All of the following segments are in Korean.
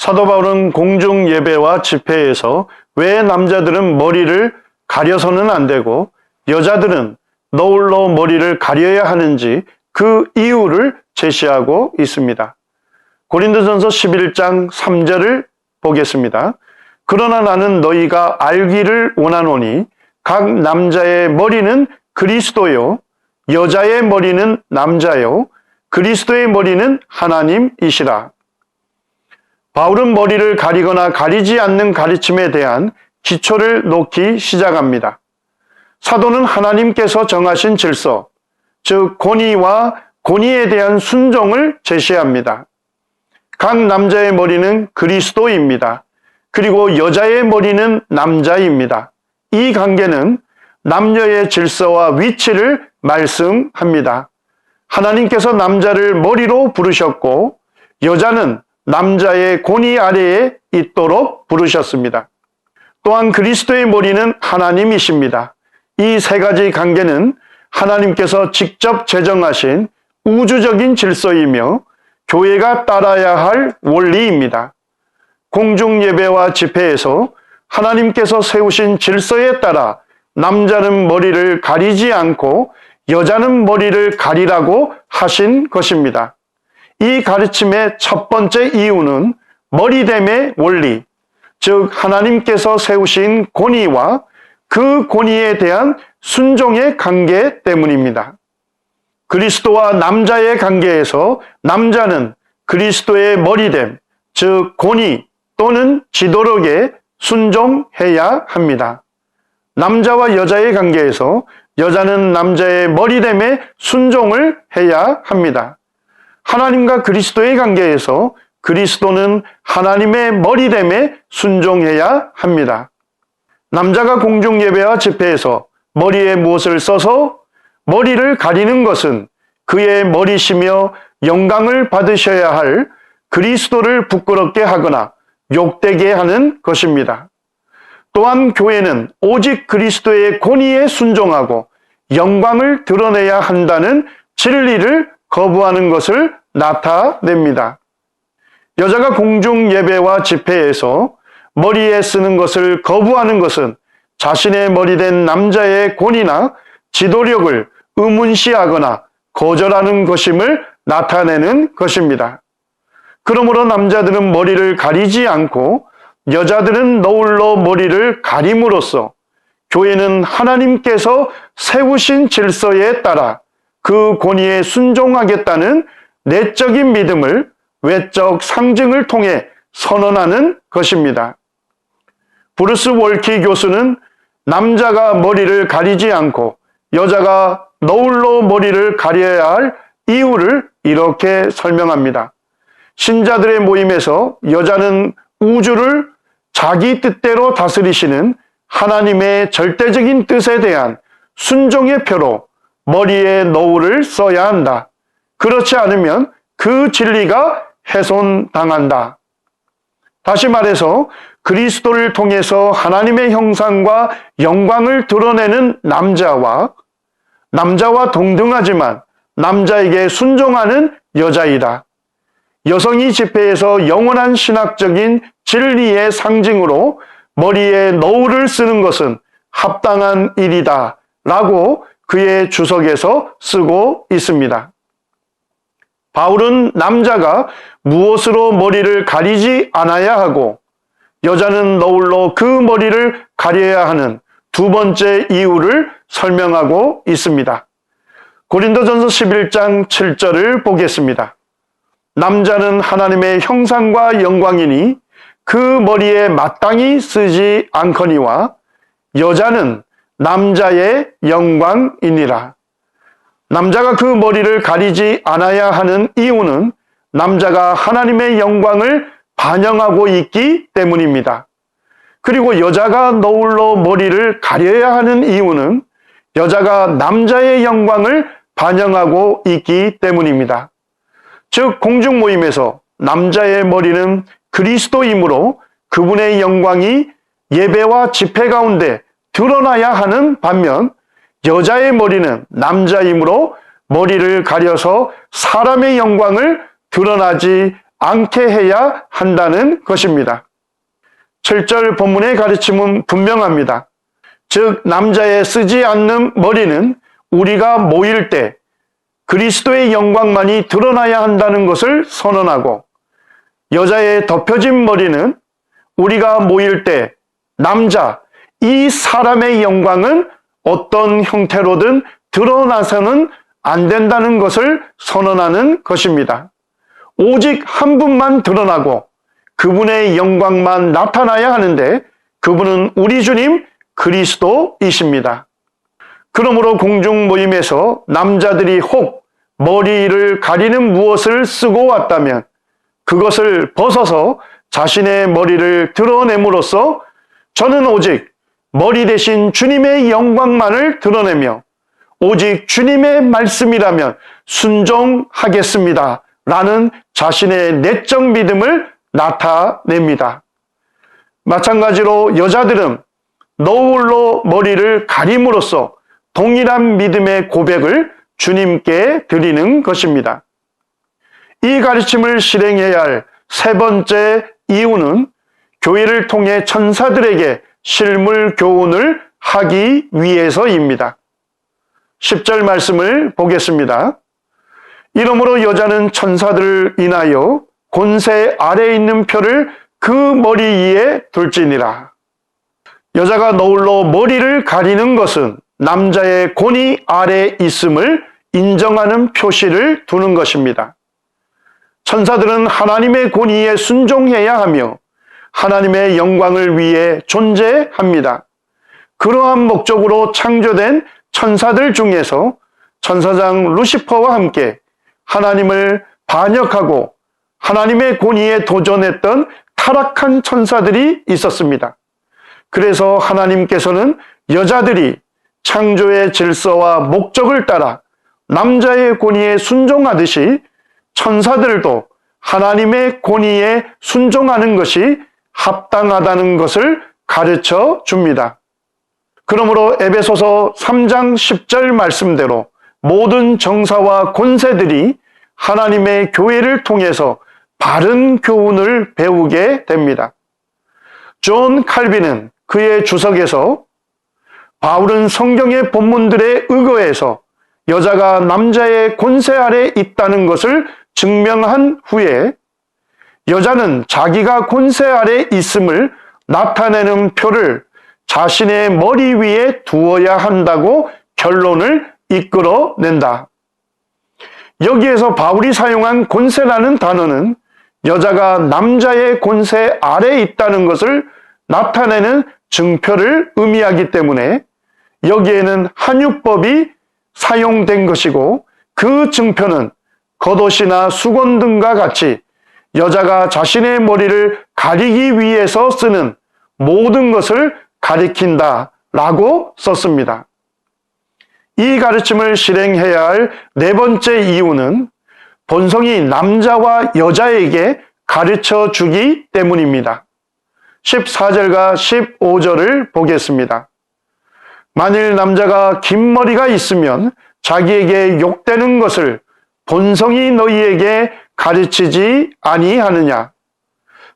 사도 바울은 공중 예배와 집회에서 왜 남자들은 머리를 가려서는 안 되고 여자들은 너울로 머리를 가려야 하는지 그 이유를 제시하고 있습니다. 고린도전서 11장 3절을 보겠습니다. 그러나 나는 너희가 알기를 원하노니 각 남자의 머리는 그리스도요 여자의 머리는 남자요 그리스도의 머리는 하나님이시라. 바울은 머리를 가리거나 가리지 않는 가르침에 대한 기초를 놓기 시작합니다. 사도는 하나님께서 정하신 질서, 즉 권위와 권위에 대한 순종을 제시합니다. 각 남자의 머리는 그리스도입니다. 그리고 여자의 머리는 남자입니다. 이 관계는 남녀의 질서와 위치를 말씀합니다. 하나님께서 남자를 머리로 부르셨고 여자는 남자의 권위 아래에 있도록 부르셨습니다. 또한 그리스도의 머리는 하나님이십니다. 이 세 가지 관계는 하나님께서 직접 제정하신 우주적인 질서이며 교회가 따라야 할 원리입니다. 공중 예배와 집회에서 하나님께서 세우신 질서에 따라 남자는 머리를 가리지 않고 여자는 머리를 가리라고 하신 것입니다. 이 가르침의 첫 번째 이유는 머리됨의 원리, 즉 하나님께서 세우신 권위와 그 권위에 대한 순종의 관계 때문입니다. 그리스도와 남자의 관계에서 남자는 그리스도의 머리됨, 즉 권위 또는 지도력에 순종해야 합니다. 남자와 여자의 관계에서 여자는 남자의 머리됨에 순종을 해야 합니다. 하나님과 그리스도의 관계에서 그리스도는 하나님의 머리됨에 순종해야 합니다. 남자가 공중 예배와 집회에서 머리에 무엇을 써서 머리를 가리는 것은 그의 머리시며 영광을 받으셔야 할 그리스도를 부끄럽게 하거나 욕되게 하는 것입니다. 또한 교회는 오직 그리스도의 권위에 순종하고 영광을 드러내야 한다는 진리를 거부하는 것을 나타냅니다. 여자가 공중 예배와 집회에서 머리에 쓰는 것을 거부하는 것은 자신의 머리된 남자의 권위나 지도력을 의문시하거나 거절하는 것임을 나타내는 것입니다. 그러므로 남자들은 머리를 가리지 않고 여자들은 너울로 머리를 가림으로써 교회는 하나님께서 세우신 질서에 따라 그 권위에 순종하겠다는 내적인 믿음을 외적 상징을 통해 선언하는 것입니다. 브루스 월키 교수는 남자가 머리를 가리지 않고 여자가 너울로 머리를 가려야 할 이유를 이렇게 설명합니다. 신자들의 모임에서 여자는 우주를 자기 뜻대로 다스리시는 하나님의 절대적인 뜻에 대한 순종의 표로 머리에 너울을 써야 한다. 그렇지 않으면 그 진리가 훼손당한다. 다시 말해서 그리스도를 통해서 하나님의 형상과 영광을 드러내는 남자와 동등하지만 남자에게 순종하는 여자이다. 여성이 집회에서 영원한 신학적인 진리의 상징으로 머리에 너울을 쓰는 것은 합당한 일이다 라고 그의 주석에서 쓰고 있습니다. 바울은 남자가 무엇으로 머리를 가리지 않아야 하고 여자는 너울로 그 머리를 가려야 하는 두 번째 이유를 설명하고 있습니다. 고린도전서 11장 7절을 보겠습니다. 남자는 하나님의 형상과 영광이니 그 머리에 마땅히 쓰지 않거니와 여자는 남자의 영광이니라. 남자가 그 머리를 가리지 않아야 하는 이유는 남자가 하나님의 영광을 반영하고 있기 때문입니다. 그리고 여자가 너울로 머리를 가려야 하는 이유는 여자가 남자의 영광을 반영하고 있기 때문입니다. 즉 공중 모임에서 남자의 머리는 그리스도이므로 그분의 영광이 예배와 집회 가운데 드러나야 하는 반면 여자의 머리는 남자이므로 머리를 가려서 사람의 영광을 드러나지 않게 해야 한다는 것입니다. 7절 본문의 가르침은 분명합니다. 즉 남자의 쓰지 않는 머리는 우리가 모일 때 그리스도의 영광만이 드러나야 한다는 것을 선언하고, 여자의 덮여진 머리는 우리가 모일 때 남자, 이 사람의 영광은 어떤 형태로든 드러나서는 안 된다는 것을 선언하는 것입니다. 오직 한 분만 드러나고 그분의 영광만 나타나야 하는데, 그분은 우리 주님 그리스도이십니다. 그러므로 공중 모임에서 남자들이 혹 머리를 가리는 무엇을 쓰고 왔다면 그것을 벗어서 자신의 머리를 드러냄으로써 저는 오직 머리 대신 주님의 영광만을 드러내며 오직 주님의 말씀이라면 순종하겠습니다 라는 자신의 내적 믿음을 나타냅니다. 마찬가지로 여자들은 너울로 머리를 가림으로써 동일한 믿음의 고백을 주님께 드리는 것입니다. 이 가르침을 실행해야 할 세 번째 이유는 교회를 통해 천사들에게 실물 교훈을 하기 위해서입니다. 10절 말씀을 보겠습니다. 이러므로 여자는 천사들을 인하여 권세 아래에 있는 표를 그 머리 위에 둘지니라. 여자가 너울로 머리를 가리는 것은 남자의 권위 아래에 있음을 인정하는 표시를 두는 것입니다. 천사들은 하나님의 권위에 순종해야 하며 하나님의 영광을 위해 존재합니다. 그러한 목적으로 창조된 천사들 중에서 천사장 루시퍼와 함께 하나님을 반역하고 하나님의 권위에 도전했던 타락한 천사들이 있었습니다. 그래서 하나님께서는 여자들이 창조의 질서와 목적을 따라 남자의 권위에 순종하듯이 천사들도 하나님의 권위에 순종하는 것이 합당하다는 것을 가르쳐 줍니다. 그러므로 에베소서 3장 10절 말씀대로 모든 정사와 권세들이 하나님의 교회를 통해서 바른 교훈을 배우게 됩니다. 존 칼빈은 그의 주석에서 바울은 성경의 본문들에 의거해서 여자가 남자의 권세 아래 있다는 것을 증명한 후에 여자는 자기가 권세 아래 있음을 나타내는 표를 자신의 머리 위에 두어야 한다고 결론을 이끌어낸다. 여기에서 바울이 사용한 권세라는 단어는 여자가 남자의 권세 아래에 있다는 것을 나타내는 증표를 의미하기 때문에 여기에는 한유법이 사용된 것이고, 그 증표는 겉옷이나 수건 등과 같이 여자가 자신의 머리를 가리기 위해서 쓰는 모든 것을 가리킨다 라고 썼습니다. 이 가르침을 실행해야 할 네 번째 이유는 본성이 남자와 여자에게 가르쳐 주기 때문입니다. 14절과 15절을 보겠습니다. 만일 남자가 긴 머리가 있으면 자기에게 욕되는 것을 본성이 너희에게 가르치지 아니하느냐.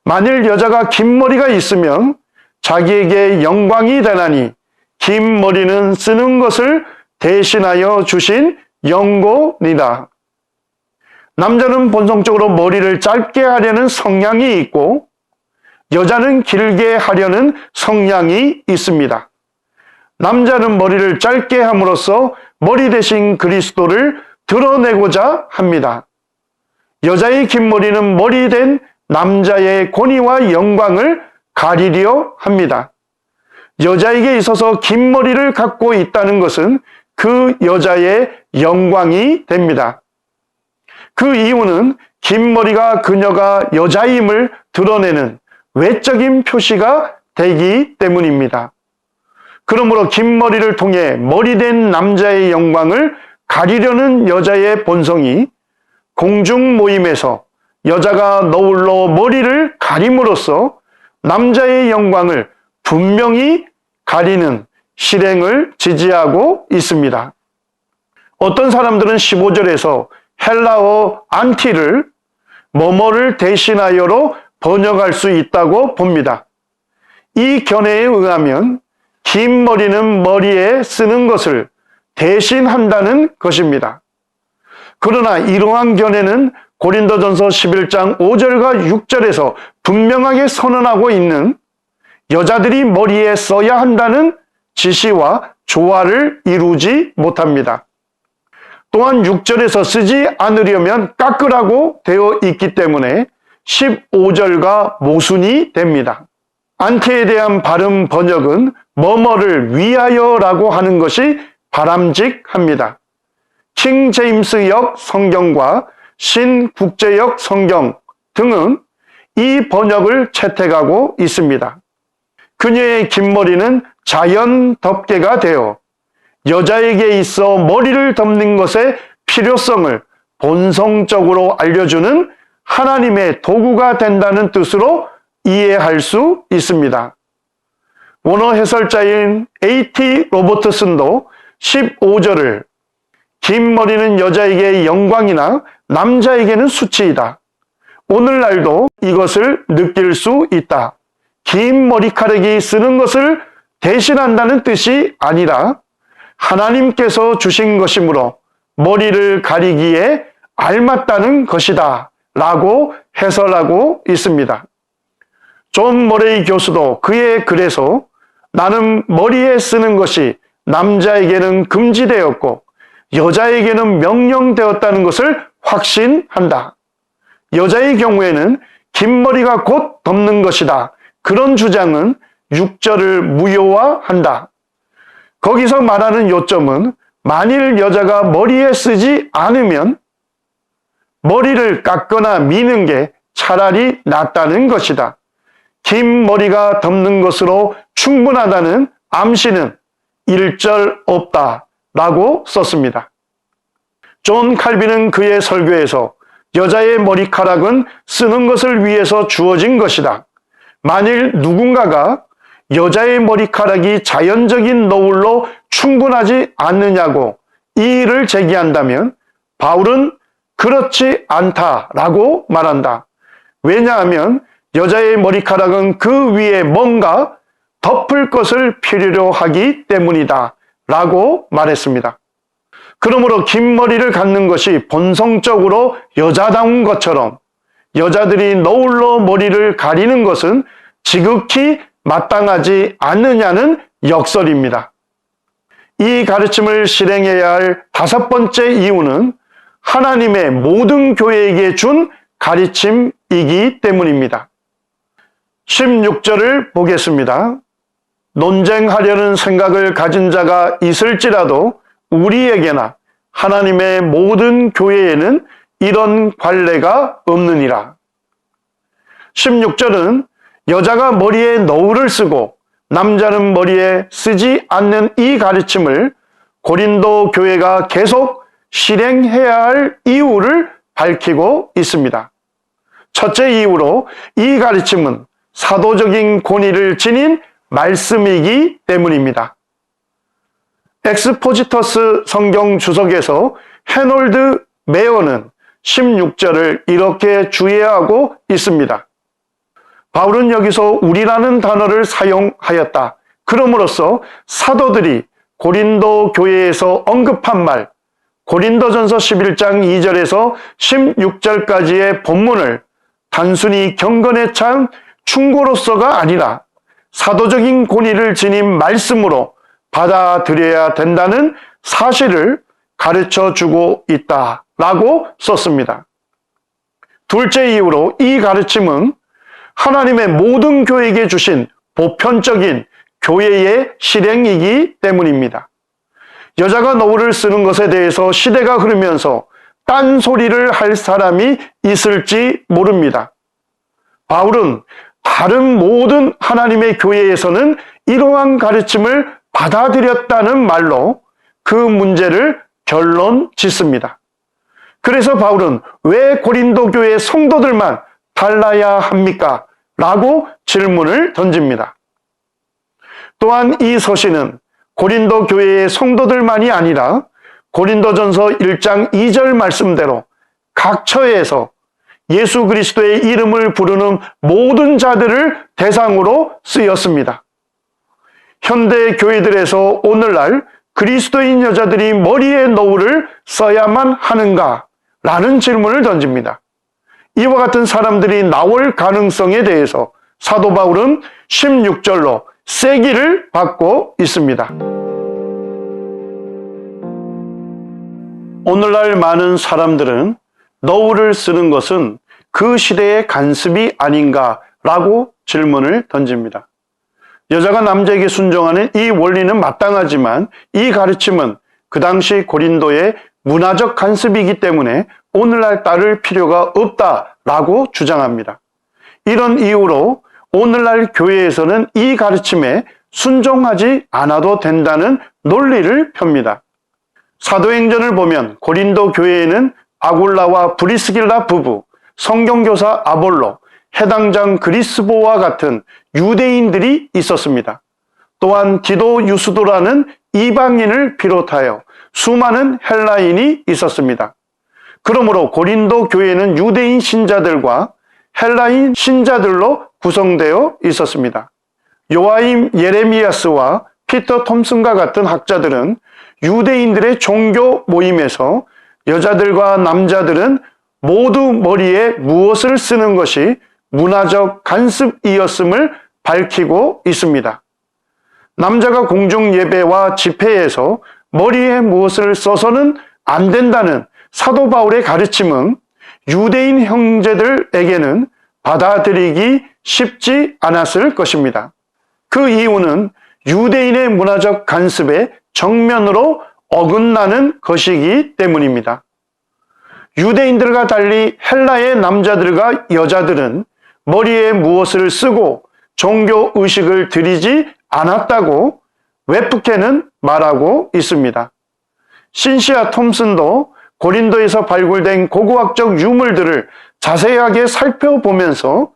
만일 여자가 긴 머리가 있으면 자기에게 영광이 되나니 긴 머리는 쓰는 것을 대신하여 주신 영고니라. 남자는 본성적으로 머리를 짧게 하려는 성향이 있고 여자는 길게 하려는 성향이 있습니다. 남자는 머리를 짧게 함으로써 머리 대신 그리스도를 드러내고자 합니다. 여자의 긴 머리는 머리 된 남자의 권위와 영광을 가리려 합니다. 여자에게 있어서 긴 머리를 갖고 있다는 것은 그 여자의 영광이 됩니다. 그 이유는 긴 머리가 그녀가 여자임을 드러내는 외적인 표시가 되기 때문입니다. 그러므로 긴 머리를 통해 머리된 남자의 영광을 가리려는 여자의 본성이 공중 모임에서 여자가 너울로 머리를 가림으로써 남자의 영광을 분명히 가리는 실행을 지지하고 있습니다. 어떤 사람들은 15절에서 헬라어 안티를 뭐뭐를 대신하여로 번역할 수 있다고 봅니다. 이 견해에 의하면 긴 머리는 머리에 쓰는 것을 대신한다는 것입니다. 그러나 이러한 견해는 고린도전서 11장 5절과 6절에서 분명하게 선언하고 있는 여자들이 머리에 써야 한다는 지시와 조화를 이루지 못합니다. 또한 6절에서 쓰지 않으려면 깎으라고 되어 있기 때문에 15절과 모순이 됩니다. 안티에 대한 바른 번역은 뭐뭐를 위하여라고 하는 것이 바람직합니다. 킹 제임스역 성경과 신국제역 성경 등은 이 번역을 채택하고 있습니다. 그녀의 긴 머리는 자연 덮개가 되어 여자에게 있어 머리를 덮는 것의 필요성을 본성적으로 알려주는 하나님의 도구가 된다는 뜻으로 이해할 수 있습니다. 원어 해설자인 A.T. 로버트슨도 15절을 긴 머리는 여자에게 영광이나 남자에게는 수치이다. 오늘날도 이것을 느낄 수 있다. 긴 머리카락이 쓰는 것을 대신한다는 뜻이 아니라 하나님께서 주신 것이므로 머리를 가리기에 알맞다는 것이다 라고 해설하고 있습니다. 존 머레이 교수도 그의 글에서 나는 머리에 쓰는 것이 남자에게는 금지되었고 여자에게는 명령되었다는 것을 확신한다. 여자의 경우에는 긴 머리가 곧 덮는 것이다. 그런 주장은 6절을 무효화한다. 거기서 말하는 요점은 만일 여자가 머리에 쓰지 않으면 머리를 깎거나 미는 게 차라리 낫다는 것이다. 긴 머리가 덮는 것으로 충분하다는 암시는 1절 없다 라고 썼습니다. 존 칼빈은 그의 설교에서 여자의 머리카락은 쓰는 것을 위해서 주어진 것이다. 만일 누군가가 여자의 머리카락이 자연적인 너울로 충분하지 않느냐고 이의를 제기한다면 바울은 그렇지 않다라고 말한다. 왜냐하면 여자의 머리카락은 그 위에 뭔가 덮을 것을 필요로 하기 때문이다 라고 말했습니다. 그러므로 긴 머리를 갖는 것이 본성적으로 여자다운 것처럼 여자들이 너울로 머리를 가리는 것은 지극히 마땅하지 않느냐는 역설입니다. 이 가르침을 실행해야 할 5번째 이유는 하나님의 모든 교회에게 준 가르침이기 때문입니다. 16절을 보겠습니다. 논쟁하려는 생각을 가진 자가 있을지라도 우리에게나 하나님의 모든 교회에는 이런 관례가 없느니라. 16절은 여자가 머리에 너울을 쓰고 남자는 머리에 쓰지 않는 이 가르침을 고린도 교회가 계속 실행해야 할 이유를 밝히고 있습니다. 첫째 이유로 이 가르침은 사도적인 권위를 지닌 말씀이기 때문입니다. 엑스포지터스 성경 주석에서 해놀드 메어는 16절을 이렇게 주의하고 있습니다. 바울은 여기서 우리라는 단어를 사용하였다. 그럼으로써 사도들이 고린도 교회에서 언급한 말, 고린도전서 11장 2절에서 16절까지의 본문을 단순히 경건에 찬 충고로서가 아니라 사도적인 권위를 지닌 말씀으로 받아들여야 된다는 사실을 가르쳐주고 있다라고 썼습니다. 둘째 이유로 이 가르침은 하나님의 모든 교회에게 주신 보편적인 교회의 실행이기 때문입니다. 여자가 너울을 쓰는 것에 대해서 시대가 흐르면서 딴소리를 할 사람이 있을지 모릅니다. 바울은 다른 모든 하나님의 교회에서는 이러한 가르침을 받아들였다는 말로 그 문제를 결론 짓습니다. 그래서 바울은 왜 고린도 교회 성도들만 달라야 합니까? 라고 질문을 던집니다. 또한 이 서신은 고린도 교회의 성도들만이 아니라 고린도전서 1장 2절 말씀대로 각 처에서 예수 그리스도의 이름을 부르는 모든 자들을 대상으로 쓰였습니다. 현대 교회들에서 오늘날 그리스도인 여자들이 머리에 너울을 써야만 하는가? 라는 질문을 던집니다. 이와 같은 사람들이 나올 가능성에 대해서 사도 바울은 16절로 세기를 받고 있습니다. 오늘날 많은 사람들은 너울을 쓰는 것은 그 시대의 간습이 아닌가라고 질문을 던집니다. 여자가 남자에게 순종하는 이 원리는 마땅하지만 이 가르침은 그 당시 고린도의 문화적 간습이기 때문에 오늘날 따를 필요가 없다라고 주장합니다. 이런 이유로 오늘날 교회에서는 이 가르침에 순종하지 않아도 된다는 논리를 펴니다. 사도행전을 보면 고린도 교회에는 아굴라와 브리스길라 부부, 성경교사 아볼로, 해당장 그리스보와 같은 유대인들이 있었습니다. 또한 디도 유스도라는 이방인을 비롯하여 수많은 헬라인이 있었습니다. 그러므로 고린도 교회는 유대인 신자들과 헬라인 신자들로 구성되어 있었습니다. 요아임 예레미야스와 피터 톰슨과 같은 학자들은 유대인들의 종교 모임에서 여자들과 남자들은 모두 머리에 무엇을 쓰는 것이 문화적 간습이었음을 밝히고 있습니다. 남자가 공중 예배와 집회에서 머리에 무엇을 써서는 안 된다는 사도 바울의 가르침은 유대인 형제들에게는 받아들이기 쉽지 않았을 것입니다. 그 이유는 유대인의 문화적 간습에 정면으로 어긋나는 것이기 때문입니다. 유대인들과 달리 헬라의 남자들과 여자들은 머리에 무엇을 쓰고 종교 의식을 들이지 않았다고 웨프케는 말하고 있습니다. 신시아 톰슨도 고린도에서 발굴된 고고학적 유물들을 자세하게 살펴보면서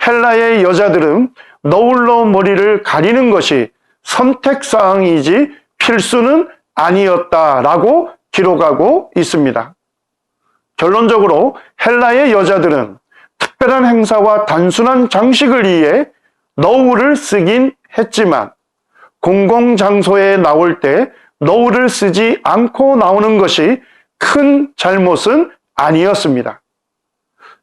헬라의 여자들은 너울로 머리를 가리는 것이 선택사항이지 필수는 아니었다라고 기록하고 있습니다. 결론적으로 헬라의 여자들은 특별한 행사와 단순한 장식을 위해 너울을 쓰긴 했지만 공공장소에 나올 때 너울을 쓰지 않고 나오는 것이 큰 잘못은 아니었습니다.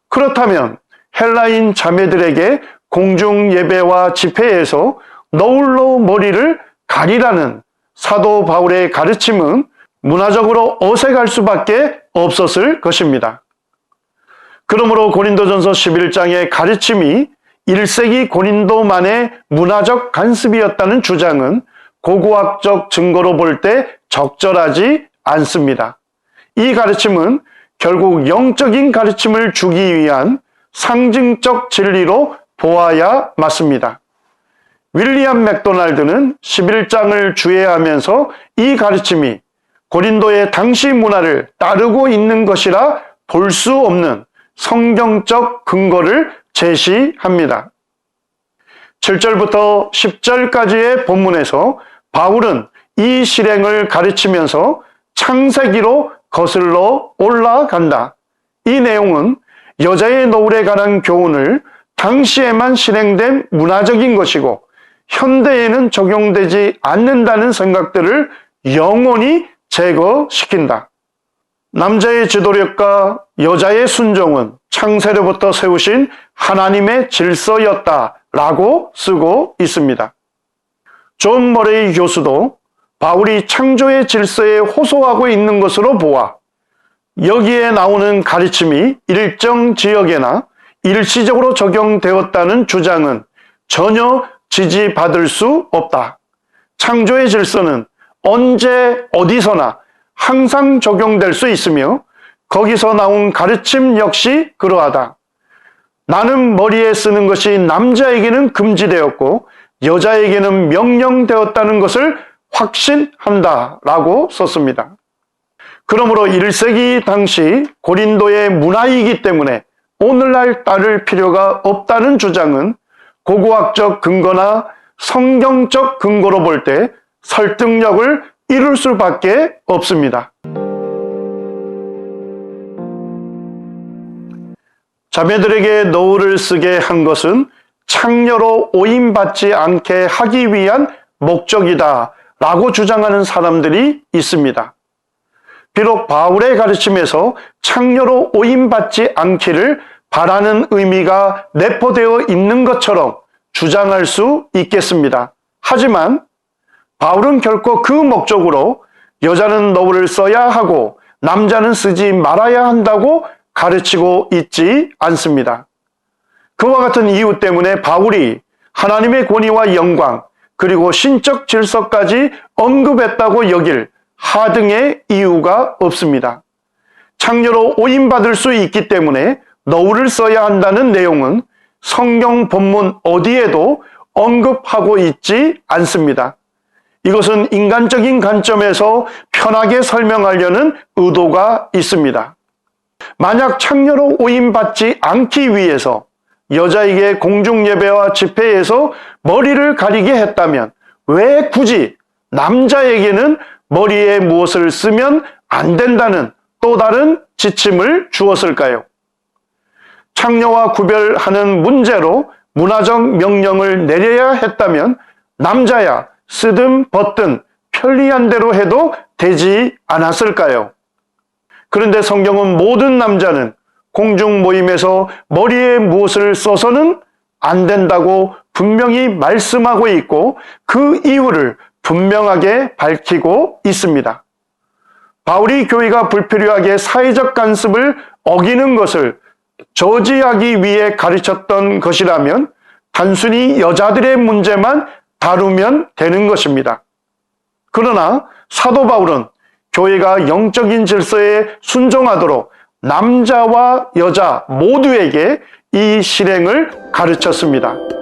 그렇다면 헬라인 자매들에게 공중 예배와 집회에서 너울로 머리를 가리라는 사도 바울의 가르침은 문화적으로 어색할 수밖에 없었을 것입니다. 그러므로 고린도전서 11장의 가르침이 1세기 고린도만의 문화적 간습이었다는 주장은 고고학적 증거로 볼 때 적절하지 않습니다. 이 가르침은 결국 영적인 가르침을 주기 위한 상징적 진리로 보아야 맞습니다. 윌리엄 맥도날드는 11장을 주의하면서 이 가르침이 고린도의 당시 문화를 따르고 있는 것이라 볼 수 없는 성경적 근거를 제시합니다. 7절부터 10절까지의 본문에서 바울은 이 실행을 가르치면서 창세기로 거슬러 올라간다. 이 내용은 여자의 너울에 관한 교훈을 당시에만 실행된 문화적인 것이고 현대에는 적용되지 않는다는 생각들을 영원히 제거시킨다. 남자의 지도력과 여자의 순종은 창세로부터 세우신 하나님의 질서였다라고 쓰고 있습니다. 존 머레이 교수도 바울이 창조의 질서에 호소하고 있는 것으로 보아 여기에 나오는 가르침이 일정 지역에나 일시적으로 적용되었다는 주장은 전혀 지지받을 수 없다. 창조의 질서는 언제 어디서나 항상 적용될 수 있으며 거기서 나온 가르침 역시 그러하다. 나는 머리에 쓰는 것이 남자에게는 금지되었고 여자에게는 명령되었다는 것을 확신한다 라고 썼습니다. 그러므로 1세기 당시 고린도의 문화이기 때문에 오늘날 따를 필요가 없다는 주장은 고고학적 근거나 성경적 근거로 볼 때 설득력을 이룰 수밖에 없습니다. 자매들에게 너울을 쓰게 한 것은 창녀로 오인받지 않게 하기 위한 목적이다 라고 주장하는 사람들이 있습니다. 비록 바울의 가르침에서 창녀로 오인받지 않기를 바라는 의미가 내포되어 있는 것처럼 주장할 수 있겠습니다. 하지만 바울은 결코 그 목적으로 여자는 너울을 써야 하고 남자는 쓰지 말아야 한다고 가르치고 있지 않습니다. 그와 같은 이유 때문에 바울이 하나님의 권위와 영광 그리고 신적 질서까지 언급했다고 여길 하등의 이유가 없습니다. 창녀로 오인받을 수 있기 때문에 너울을 써야 한다는 내용은 성경 본문 어디에도 언급하고 있지 않습니다. 이것은 인간적인 관점에서 편하게 설명하려는 의도가 있습니다. 만약 창녀로 오인받지 않기 위해서 여자에게 공중예배와 집회에서 머리를 가리게 했다면 왜 굳이 남자에게는 머리에 무엇을 쓰면 안 된다는 또 다른 지침을 주었을까요? 창녀와 구별하는 문제로 문화적 명령을 내려야 했다면 남자야 쓰든 벗든 편리한 대로 해도 되지 않았을까요? 그런데 성경은 모든 남자는 공중 모임에서 머리에 무엇을 써서는 안 된다고 분명히 말씀하고 있고 그 이유를 분명하게 밝히고 있습니다. 바울이 교회가 불필요하게 사회적 간섭을 어기는 것을 저지하기 위해 가르쳤던 것이라면 단순히 여자들의 문제만 다루면 되는 것입니다. 그러나 사도 바울은 교회가 영적인 질서에 순종하도록 남자와 여자 모두에게 이 실행을 가르쳤습니다.